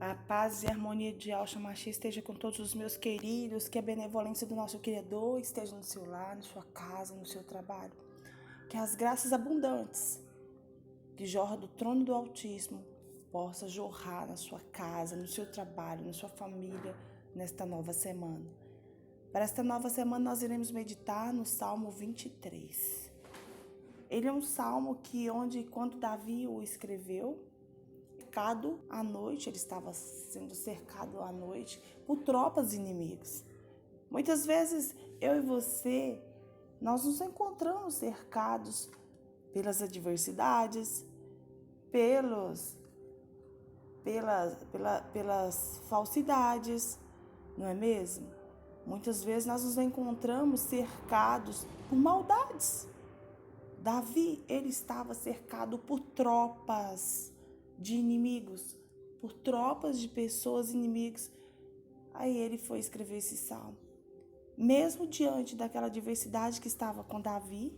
A paz e a harmonia de Yahshua Mashiach esteja com todos os meus queridos, que a benevolência do nosso Criador esteja no seu lar, na sua casa, no seu trabalho. Que as graças abundantes que jorram do trono do Altíssimo possa jorrar na sua casa, no seu trabalho, na sua família, nesta nova semana. Para esta nova semana nós iremos meditar no Salmo 23. Ele é um salmo quando Davi o escreveu, à noite, ele estava sendo cercado à noite por tropas inimigas. Muitas vezes, eu e você, nós nos encontramos cercados pelas adversidades, pelas falsidades, não é mesmo? Muitas vezes nós nos encontramos cercados por maldades. Davi, ele estava cercado por tropas de inimigos, por tropas de pessoas inimigas. Aí ele foi escrever esse salmo. Mesmo diante daquela adversidade que estava com Davi,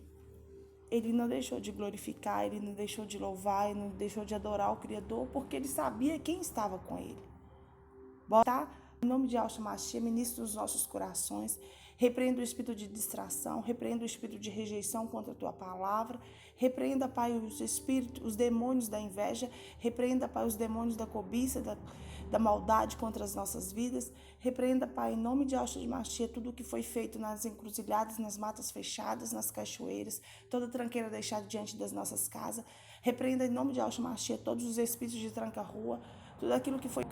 ele não deixou de glorificar, ele não deixou de louvar, ele não deixou de adorar o Criador, porque ele sabia quem estava com ele. Bota em nome de Yahshua Mashiach, ministra nos nossos corações. Repreenda o espírito de distração, repreenda o espírito de rejeição contra a tua palavra. Repreenda, Pai, os demônios da inveja. Repreenda, Pai, os demônios da cobiça, da maldade contra as nossas vidas. Repreenda, Pai, em nome de Yahshua Mashiach, tudo o que foi feito nas encruzilhadas, nas matas fechadas, nas cachoeiras, toda tranqueira deixada diante das nossas casas. Repreenda, em nome de Yahshua Mashiach, todos os espíritos de tranca-rua, tudo aquilo que foi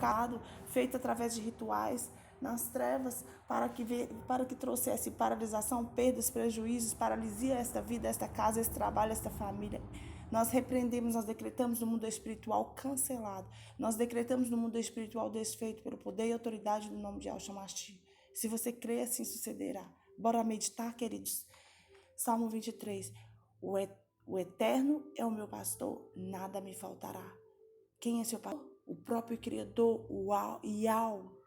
feito através de rituais, nas trevas, para que trouxesse paralisação, perdas, prejuízos, paralisia a esta vida, esta casa, este trabalho, esta família. Nós repreendemos, nós decretamos no mundo espiritual cancelado. Nós decretamos no mundo espiritual desfeito pelo poder e autoridade do nome de Yahshua Mashiach. Se você crê, assim sucederá. Bora meditar, queridos. Salmo 23. O Eterno é o meu pastor, nada me faltará. Quem é seu pastor? O próprio Criador, o Yahweh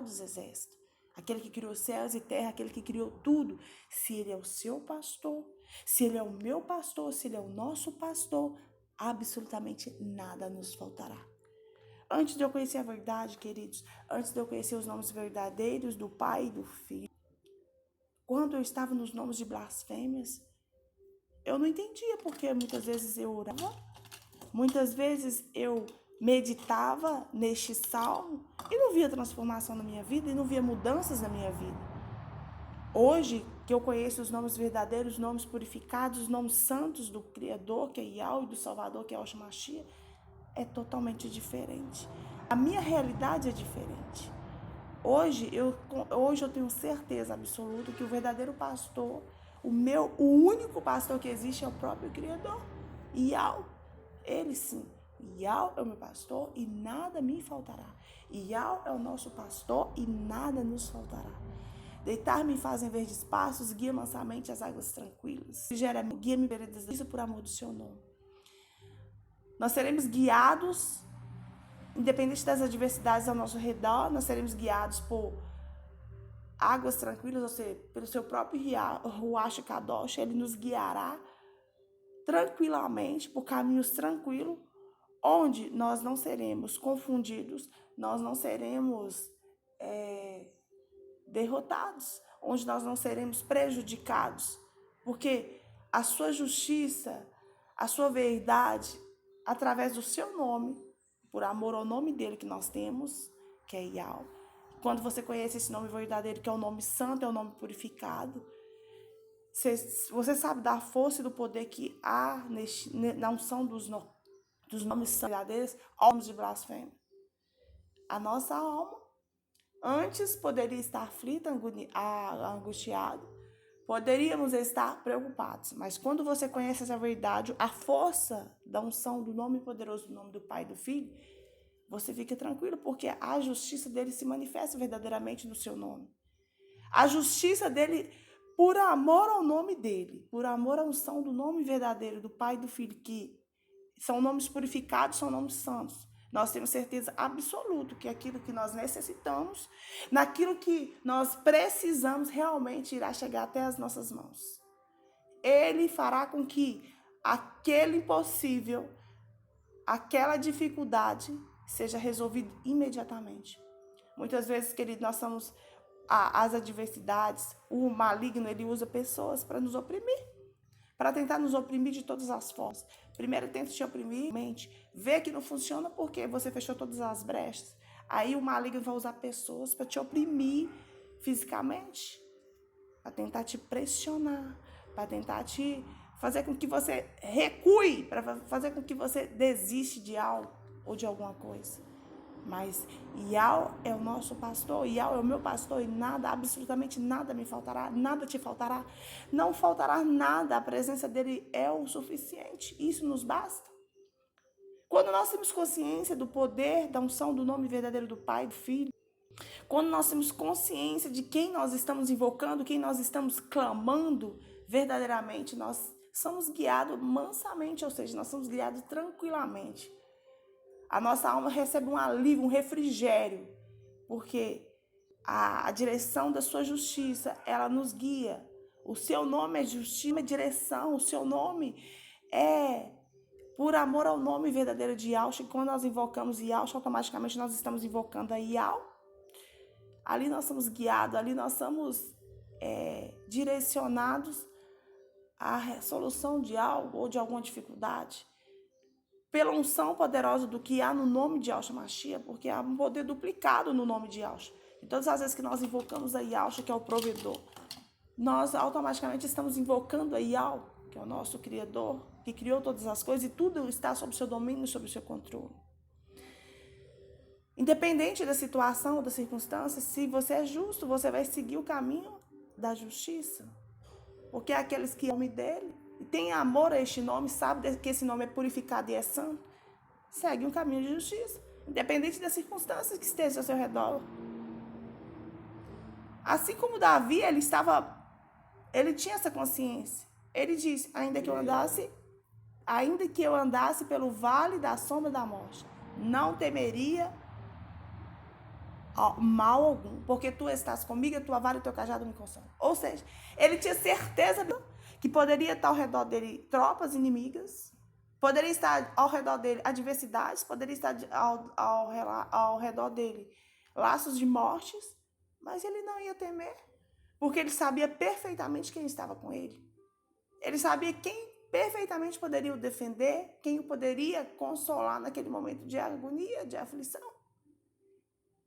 dos exércitos. Aquele que criou céus e terra, aquele que criou tudo. Se ele é o seu pastor, se ele é o meu pastor, se ele é o nosso pastor, absolutamente nada nos faltará. Antes de eu conhecer a verdade, queridos, antes de eu conhecer os nomes verdadeiros do Pai e do Filho, quando eu estava nos nomes de blasfêmias, eu não entendia porque muitas vezes eu orava, muitas vezes eu meditava neste salmo e não via transformação na minha vida e não via mudanças na minha vida. Hoje, que eu conheço os nomes verdadeiros, os nomes purificados, os nomes santos do Criador, que é Yahweh, e do Salvador, que é Yahshua Mashiach, é totalmente diferente. A minha realidade é diferente. Hoje eu tenho certeza absoluta que o verdadeiro pastor, o único pastor que existe é o próprio Criador, Yahweh. Ele sim. Yahweh é o meu pastor e nada me faltará. Yahweh é o nosso pastor e nada nos faltará. Deitar-me fazem verdes passos, guia mansamente as águas tranquilas. Guia-me veredas isso por amor do seu nome. Nós seremos guiados, independente das adversidades ao nosso redor, nós seremos guiados por águas tranquilas, ou seja, pelo seu próprio Ruach Kadosh, ele nos guiará tranquilamente, por caminhos tranquilos, onde nós não seremos confundidos, nós não seremos derrotados, onde nós não seremos prejudicados, porque a sua justiça, a sua verdade, através do seu nome, por amor ao nome dele que nós temos, que é Yahweh. Quando você conhece esse nome verdadeiro, que é o nome santo, é o nome purificado, você sabe da força e do poder que há na unção dos nomes verdadeiros, almas de blasfêmia. A nossa alma antes poderia estar aflita, angustiada, poderíamos estar preocupados, mas quando você conhece essa verdade, a força da unção do nome poderoso do nome do Pai e do Filho, você fica tranquilo, porque a justiça dele se manifesta verdadeiramente no seu nome. A justiça dele, por amor ao nome dele, por amor à unção do nome verdadeiro do Pai e do Filho, que são nomes purificados, são nomes santos. Nós temos certeza absoluta que aquilo que nós necessitamos, naquilo que nós precisamos, realmente irá chegar até as nossas mãos. Ele fará com que aquele impossível, aquela dificuldade, seja resolvido imediatamente. Muitas vezes, querido, nós somos as adversidades, o maligno, ele usa pessoas para nos oprimir, para tentar nos oprimir de todas as formas. Primeiro tenta te oprimir, mente, vê que não funciona porque você fechou todas as brechas. Aí o maligno vai usar pessoas para te oprimir fisicamente, para tentar te pressionar, para tentar te fazer com que você recue, para fazer com que você desiste de algo ou de alguma coisa. Mas Yau é o nosso pastor, Yau é o meu pastor e nada, absolutamente nada me faltará, nada te faltará, não faltará nada, a presença dele é o suficiente, isso nos basta. Quando nós temos consciência do poder, da unção, do nome verdadeiro do Pai, do Filho, quando nós temos consciência de quem nós estamos invocando, quem nós estamos clamando, verdadeiramente nós somos guiados mansamente, ou seja, nós somos guiados tranquilamente. A nossa alma recebe um alívio, um refrigério, porque a direção da sua justiça, ela nos guia. O seu nome é justiça, é direção, o seu nome é por amor ao nome verdadeiro de Yahshua. E quando nós invocamos Yahshua, automaticamente nós estamos invocando a Yahweh. Ali nós somos guiados, ali nós somos direcionados à resolução de algo ou de alguma dificuldade. Pela unção poderosa do que há no nome de Yahshua Mashiach, porque há um poder duplicado no nome de Yahshua. E todas as vezes que nós invocamos a Yahshua, que é o provedor, nós automaticamente estamos invocando a Yahweh, que é o nosso Criador, que criou todas as coisas, e tudo está sob o seu domínio, sob o seu controle. Independente da situação ou da circunstância, se você é justo, você vai seguir o caminho da justiça. Porque aqueles que amam dele, e tem amor a este nome, sabe que esse nome é purificado e é santo, segue um caminho de justiça, independente das circunstâncias que estejam ao seu redor. Assim como Davi, ele tinha essa consciência. Ele diz, ainda que eu andasse pelo vale da sombra da morte, não temeria mal algum, porque tu estás comigo, a tua vara e o teu cajado me consolam. Ou seja, ele tinha certeza que poderia estar ao redor dele tropas inimigas, poderia estar ao redor dele adversidades, poderia estar ao redor dele laços de mortes, mas ele não ia temer, porque ele sabia perfeitamente quem estava com ele. Ele sabia quem perfeitamente poderia o defender, quem o poderia consolar naquele momento de agonia, de aflição.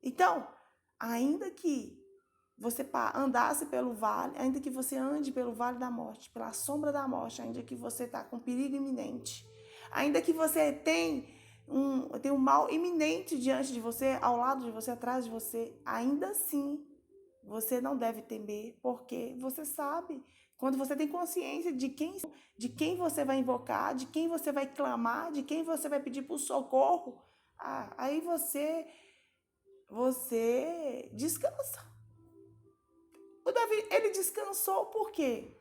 Então, ainda que você andasse pelo vale, ainda que você ande pelo vale da morte, pela sombra da morte, ainda que você está com perigo iminente, ainda que você tem um mal iminente diante de você, ao lado de você, atrás de você, ainda assim, você não deve temer, porque você sabe, quando você tem consciência de quem você vai invocar, de quem você vai clamar, de quem você vai pedir por socorro, aí você descansa. O Davi, ele descansou por quê?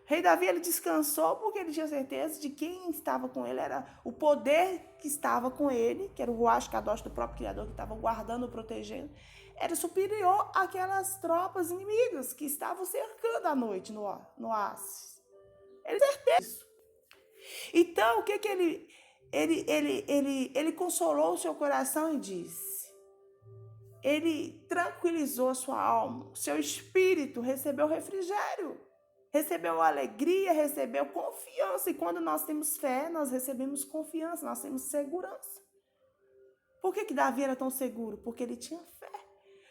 O rei Davi, ele descansou porque ele tinha certeza de quem estava com ele, era o poder que estava com ele, que era o Ruach Kadosh do próprio Criador, que estava guardando, protegendo, era superior àquelas tropas inimigas que estavam cercando à noite no oásis. Ele certeza disso. Então, o que ele consolou o seu coração e disse, ele tranquilizou a sua alma, seu espírito recebeu refrigério, recebeu alegria, recebeu confiança. E quando nós temos fé, nós recebemos confiança, nós temos segurança. Por que Davi era tão seguro? Porque ele tinha fé.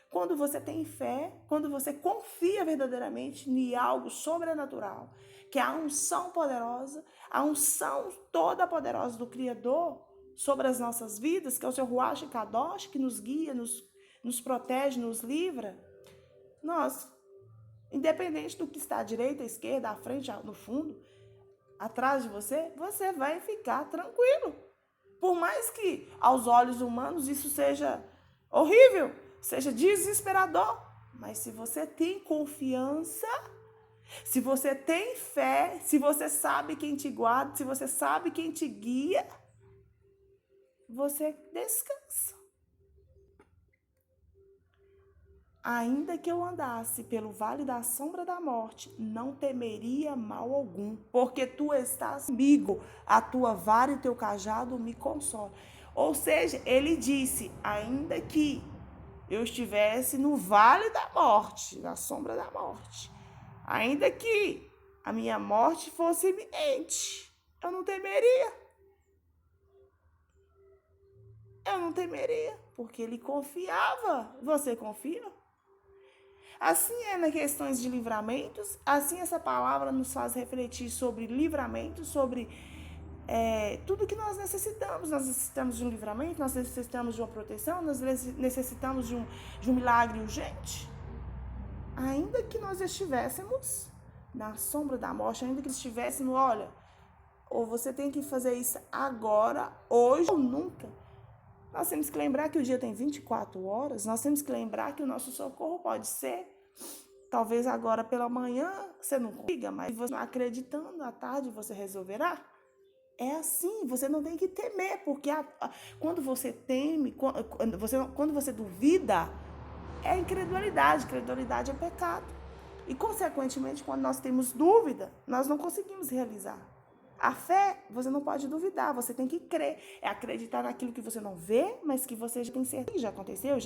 Quando você tem fé, quando você confia verdadeiramente em algo sobrenatural, que é a unção poderosa, a unção toda poderosa do Criador sobre as nossas vidas, que é o seu Ruach Kadosh, que nos guia, nos protege, nos livra, nós, independente do que está à direita, à esquerda, à frente, no fundo, atrás de você, você vai ficar tranquilo. Por mais que aos olhos humanos isso seja horrível, seja desesperador, mas se você tem confiança, se você tem fé, se você sabe quem te guarda, se você sabe quem te guia, você descansa. Ainda que eu andasse pelo vale da sombra da morte, não temeria mal algum, porque tu estás comigo, a tua vara e o teu cajado me consolam. Ou seja, ele disse, ainda que eu estivesse no vale da morte, na sombra da morte, ainda que a minha morte fosse iminente, eu não temeria. Eu não temeria, porque ele confiava. Você confia? Assim é nas questões de livramentos, assim essa palavra nos faz refletir sobre livramento, sobre tudo que nós necessitamos. Nós necessitamos de um livramento, nós necessitamos de uma proteção, nós necessitamos de um milagre urgente. Ainda que nós estivéssemos na sombra da morte, ainda que estivéssemos, olha, ou você tem que fazer isso agora, hoje ou nunca. Nós temos que lembrar que o dia tem 24 horas, nós temos que lembrar que o nosso socorro pode ser, talvez agora pela manhã você não consiga, mas você não acreditando, à tarde você resolverá. É assim, você não tem que temer, porque quando você teme, quando você duvida, é incredulidade, incredulidade é pecado. E, consequentemente, quando nós temos dúvida, nós não conseguimos realizar. A fé, você não pode duvidar, você tem que crer. É acreditar naquilo que você não vê, mas que você já tem certeza. Já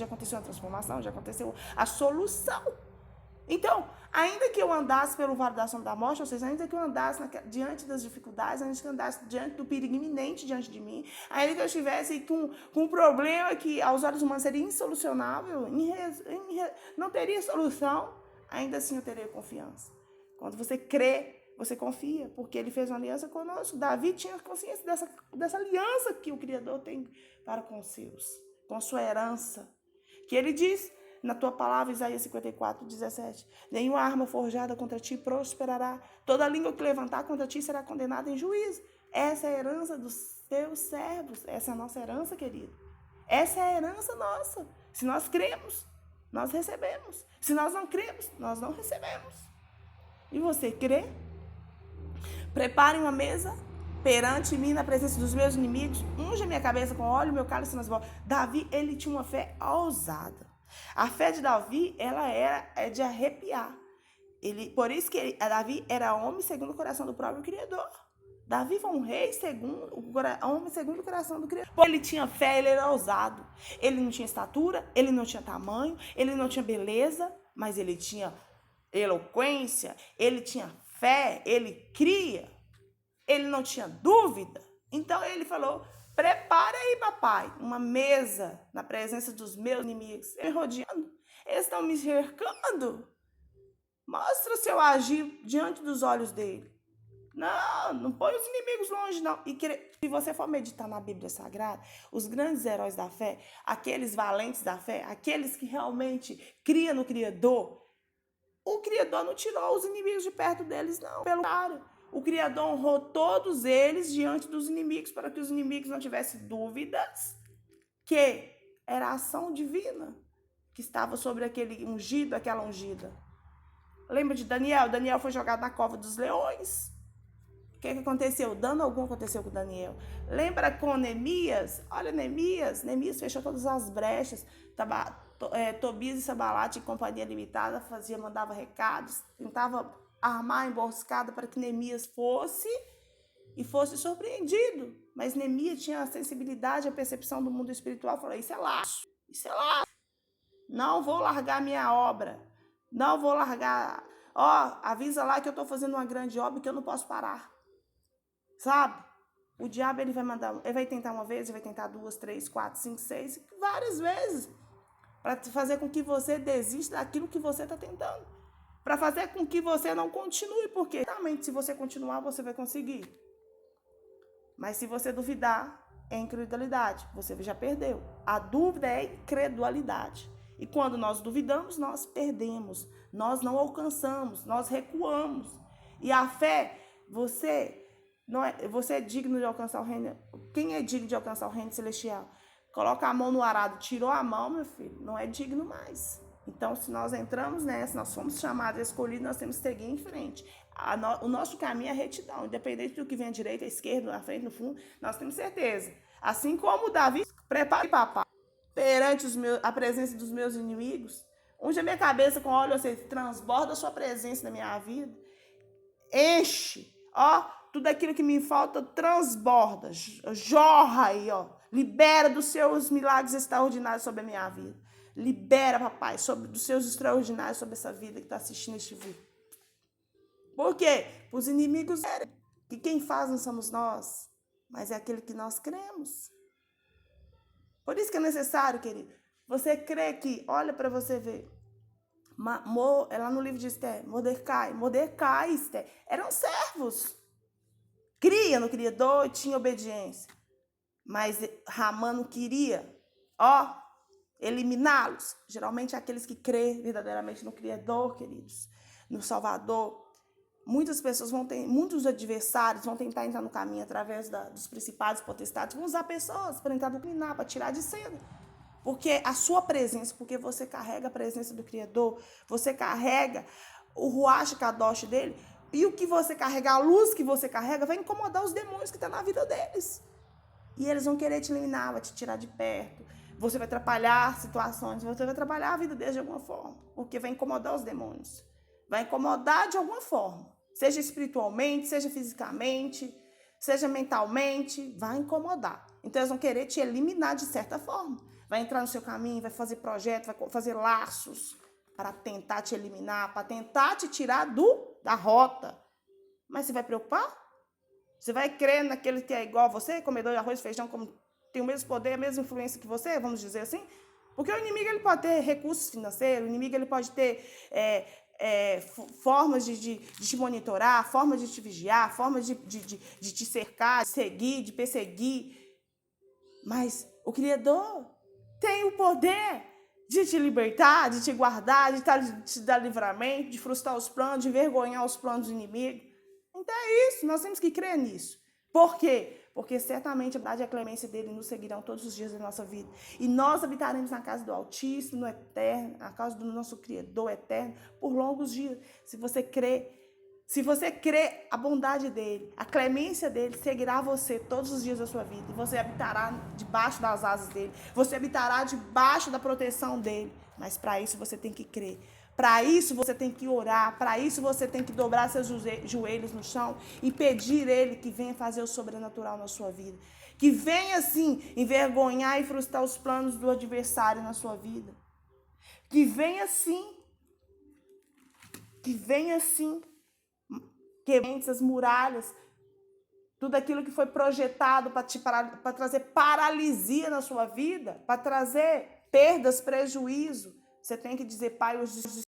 aconteceu a transformação, já aconteceu a solução. Então, ainda que eu andasse pelo vale da sombra da morte, ou seja, ainda que eu andasse diante das dificuldades, ainda que eu andasse diante do perigo iminente diante de mim, ainda que eu estivesse com um problema que aos olhos humanos seria insolucionável, não teria solução, ainda assim eu teria confiança. Quando você crê, você confia, porque ele fez uma aliança conosco. Davi tinha consciência dessa aliança que o Criador tem para com os seus, com sua herança. Que ele diz na tua palavra, Isaías 54, 17, nenhuma arma forjada contra ti prosperará. Toda língua que levantar contra ti será condenada em juízo. Essa é a herança dos teus servos. Essa é a nossa herança, querido. Essa é a herança nossa. Se nós cremos, nós recebemos. Se nós não cremos, nós não recebemos. E você crê? Prepare uma mesa perante mim na presença dos meus inimigos. Unja minha cabeça com óleo, meu cálice transborda. Davi, ele tinha uma fé ousada. A fé de Davi, ela é de arrepiar. Por isso que Davi era homem segundo o coração do próprio Criador. Davi foi um rei homem segundo o coração do Criador. Ele tinha fé, ele era ousado. Ele não tinha estatura, ele não tinha tamanho, ele não tinha beleza, mas ele tinha eloquência, ele tinha fé, ele cria, ele não tinha dúvida. Então ele falou, prepara aí, papai, uma mesa na presença dos meus inimigos. Eles me rodeando, eles estão me cercando. Mostra o seu agir diante dos olhos dele. Não põe os inimigos longe, não. E se você for meditar na Bíblia Sagrada, os grandes heróis da fé, aqueles valentes da fé, aqueles que realmente criam no Criador, o Criador não tirou os inimigos de perto deles, não. Pelo contrário, o Criador honrou todos eles diante dos inimigos, para que os inimigos não tivessem dúvidas que era a ação divina que estava sobre aquele ungido, aquela ungida. Lembra de Daniel? Daniel foi jogado na cova dos leões. O que aconteceu? Dano algum aconteceu com Daniel. Lembra com Neemias? Olha, Neemias fechou todas as brechas. Tobias e Sanbalate, em companhia limitada, mandava recados, tentava armar a emboscada para que Neemias fosse surpreendido. Mas Neemias tinha a sensibilidade, a percepção do mundo espiritual, falou, isso é laço. Não vou largar minha obra. Não vou largar. Avisa lá que eu estou fazendo uma grande obra e que eu não posso parar. Sabe? O diabo, ele vai tentar uma vez, ele vai tentar 2, 3, 4, 5, 6, várias vezes. Para fazer com que você desista daquilo que você está tentando. Para fazer com que você não continue, porque realmente se você continuar, você vai conseguir. Mas se você duvidar, é incredulidade. Você já perdeu. A dúvida é incredulidade. E quando nós duvidamos, nós perdemos. Nós não alcançamos, nós recuamos. E a fé, você é digno de alcançar o reino. Quem é digno de alcançar o reino celestial? Coloca a mão no arado, tirou a mão, meu filho, não é digno mais. Então, se nós entramos nessa, nós somos chamados, escolhidos, nós temos que seguir em frente. O nosso caminho é retidão, independente do que vem à direita, à esquerda, na frente, no fundo, nós temos certeza. Assim como Davi, prepare, papai, perante a presença dos meus inimigos, unge a minha cabeça com óleo, ou seja, transborda a sua presença na minha vida, enche, tudo aquilo que me falta transborda, jorra aí, Libera dos seus milagres extraordinários sobre a minha vida. Libera, papai, dos seus extraordinários sobre essa vida que está assistindo este vídeo. Por quê? Para os inimigos verem que quem faz não somos nós, mas é aquele que nós cremos. Por isso que é necessário, querido, você crê que, olha para você ver, lá no livro de Esther, Mordecai e Esther eram servos. Cria no criador e tinha obediência. Mas Ramã não queria, eliminá-los. Geralmente aqueles que crêem verdadeiramente no Criador, queridos, no Salvador. Muitas pessoas muitos adversários vão tentar entrar no caminho através dos principados potestades, vão usar pessoas para tentar dominar, para tirar de cena. Porque a sua presença, porque você carrega a presença do Criador, você carrega o Ruach Kadosh dele, e o que você carrega, a luz que você carrega, vai incomodar os demônios que estão na vida deles. E eles vão querer te eliminar, vai te tirar de perto. Você vai atrapalhar situações, você vai atrapalhar a vida deles de alguma forma, porque vai incomodar os demônios. Vai incomodar de alguma forma, seja espiritualmente, seja fisicamente, seja mentalmente, vai incomodar. Então eles vão querer te eliminar de certa forma. Vai entrar no seu caminho, vai fazer projetos, vai fazer laços para tentar te eliminar, para tentar te tirar da rota. Mas você vai preocupar? Você vai crer naquele que é igual a você, comedor de arroz e feijão, como tem o mesmo poder, a mesma influência que você, vamos dizer assim? Porque o inimigo ele pode ter recursos financeiros, o inimigo ele pode ter formas de te monitorar, formas de te vigiar, formas de te cercar, de seguir, de perseguir. Mas o Criador tem o poder de te libertar, de te guardar, de te dar livramento, de frustrar os planos, de envergonhar os planos do inimigo. Então é isso, nós temos que crer nisso. Por quê? Porque certamente a bondade e a clemência dele nos seguirão todos os dias da nossa vida. E nós habitaremos na casa do Altíssimo, no Eterno, na casa do nosso Criador eterno, por longos dias. Se você crê, a bondade dele, a clemência dele seguirá você todos os dias da sua vida. E você habitará debaixo das asas dele. Você habitará debaixo da proteção dele. Mas para isso você tem que crer. Para isso você tem que orar, para isso você tem que dobrar seus joelhos no chão e pedir ele que venha fazer o sobrenatural na sua vida. Que venha, assim, envergonhar e frustrar os planos do adversário na sua vida. Que venha, assim, quebrando essas muralhas, tudo aquilo que foi projetado para trazer paralisia na sua vida, para trazer perdas, prejuízo. Você tem que dizer, Pai,